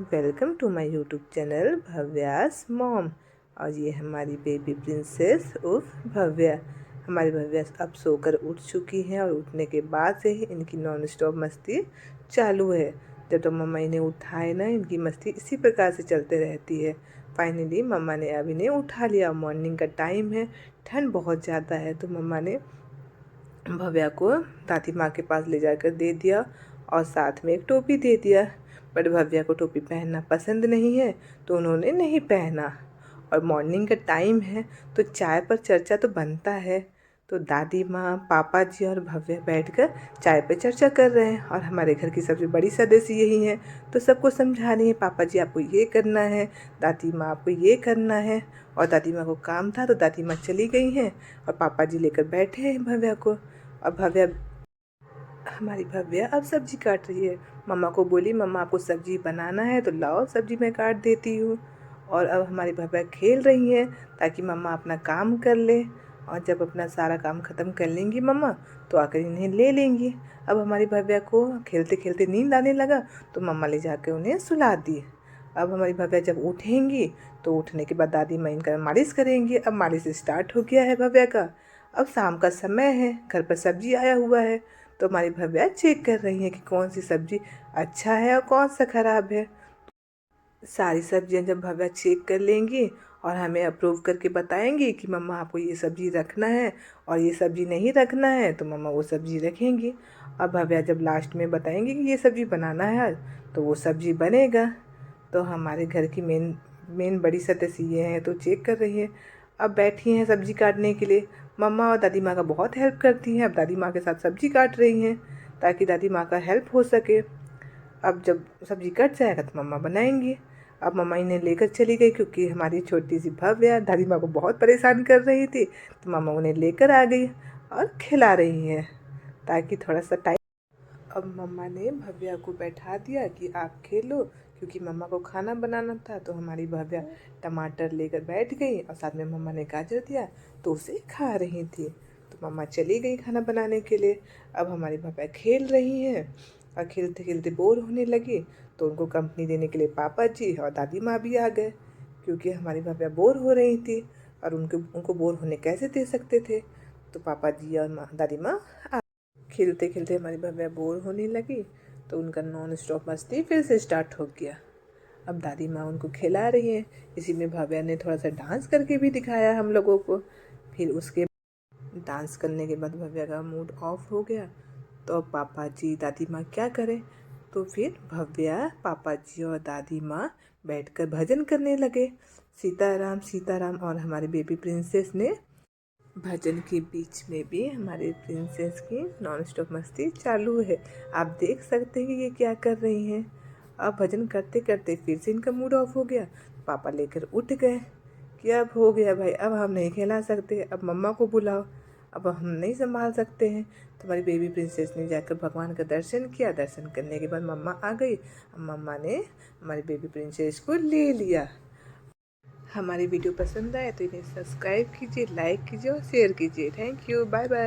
Welcome to my YouTube channel Bhavya's mom. और ये हमारी बेबी प्रिंसेस उफ भव्या। हमारी भव्या अब सोकर उठ चुकी हैं और उठने के बाद से ही इनकी नॉन स्टॉप मस्ती चालू है। जब तो मम्मा इन्हें उठाए ना, इनकी मस्ती इसी प्रकार से चलते रहती है। फाइनली मम्मा ने अब इन्हें उठा लिया। मॉर्निंग का टाइम है, ठंड बहुत ज़्यादा है, तो मम्मा ने भव्या को दादी माँ के पास ले जाकर दे दिया और साथ में एक टोपी दे दिया। बट भव्या को टोपी पहनना पसंद नहीं है, तो उन्होंने नहीं पहना। और मॉर्निंग का टाइम है, तो चाय पर चर्चा तो बनता है। तो दादी माँ, पापा जी और भव्या बैठकर चाय पर चर्चा कर रहे हैं। और हमारे घर की सबसे बड़ी सदस्य यही है, तो सबको समझा रही है, पापा जी आपको ये करना है, दादी माँ आपको ये करना है। और दादी माँ को काम था, तो दादी माँ चली गई हैं और पापा जी लेकर बैठे हैं भव्या को। और भव्या, हमारी भव्या अब सब्जी काट रही है। मम्मा को बोली, मम्मा आपको सब्जी बनाना है तो लाओ, सब्जी मैं काट देती हूँ। और अब हमारी भव्या खेल रही हैं ताकि मम्मा अपना काम कर ले। और जब अपना सारा काम ख़त्म कर लेंगी मम्मा, तो आकर इन्हें ले लेंगी। अब हमारी भव्या को खेलते खेलते नींद आने लगा, तो मम्मा ले जाकर उन्हें सुला दी। अब हमारी भव्या जब उठेंगी, तो उठने के बाद दादी माँ इनका मालिश करेंगी। अब मालिश स्टार्ट हो गया है भव्या का। अब शाम का समय है, घर पर सब्जी आया हुआ है, तो हमारी भव्या चेक कर रही है कि कौन सी सब्जी अच्छा है और कौन सा खराब है। सारी सब्जियां जब भव्या चेक कर लेंगी और हमें अप्रूव करके बताएंगी कि मम्मा आपको ये सब्जी रखना है और ये सब्जी नहीं रखना है, तो मम्मा वो सब्जी रखेंगी। अब भव्या जब लास्ट में बताएंगी कि ये सब्जी बनाना है आज, तो वो सब्जी बनेगा। तो हमारे घर की मेन मेन बड़ी सदस्य ये हैं, तो चेक कर रही है। अब बैठी हैं सब्जी काटने के लिए। मम्मा और दादी माँ का बहुत हेल्प करती हैं। अब दादी माँ के साथ सब्जी काट रही हैं ताकि दादी माँ का हेल्प हो सके। अब जब सब्जी कट जाएगा तो मम्मा बनाएंगी। अब मम्मा इन्हें लेकर चली गई, क्योंकि हमारी छोटी सी भव्या दादी माँ को बहुत परेशान कर रही थी, तो मम्मा उन्हें लेकर आ गई और खिला रही हैं ताकि थोड़ा सा टाइम। अब मम्मा ने भव्या को बैठा दिया कि आप खेलो, क्योंकि मम्मा को खाना बनाना था। तो हमारी भव्या टमाटर लेकर बैठ गई और साथ में मम्मा ने गाजर दिया, तो उसे खा रही थी। तो मम्मा चली गई खाना बनाने के लिए। अब हमारी भव्या खेल रही हैं और खेलते खेलते बोर होने लगी, तो उनको कंपनी देने के लिए पापा जी और दादी माँ भी आ गए, क्योंकि हमारी भव्या बोर हो रही थी और उनको बोर होने कैसे दे सकते थे। तो पापा जी और दादी माँ खेलते खेलते हमारी भव्या बोर होने लगी, तो उनका नॉन स्टॉप मस्ती फिर से स्टार्ट हो गया। अब दादी माँ उनको खिला रही हैं। इसी में भव्या ने थोड़ा सा डांस करके भी दिखाया हम लोगों को। फिर उसके डांस करने के बाद भव्या का मूड ऑफ हो गया, तो अब पापा जी दादी माँ क्या करें। तो फिर भव्या, पापा जी और दादी माँ बैठकर भजन करने लगे, सीताराम सीताराम। और हमारी बेबी प्रिंसेस ने भजन के बीच में भी हमारे प्रिंसेस की नॉन स्टॉप मस्ती चालू है। आप देख सकते हैं कि ये क्या कर रही हैं। अब भजन करते करते फिर से इनका मूड ऑफ हो गया। पापा लेकर उठ गए कि अब हो गया भाई, अब हम नहीं खिला सकते, अब मम्मा को बुलाओ, अब हम नहीं संभाल सकते हैं। तो हमारी बेबी प्रिंसेस ने जाकर भगवान का दर्शन किया। दर्शन करने के बाद मम्मा आ गई। अब मम्मा ने हमारी बेबी प्रिंसेस को ले लिया। हमारी वीडियो पसंद आए तो इन्हें सब्सक्राइब कीजिए, लाइक कीजिए और शेयर कीजिए। Thank you, bye bye.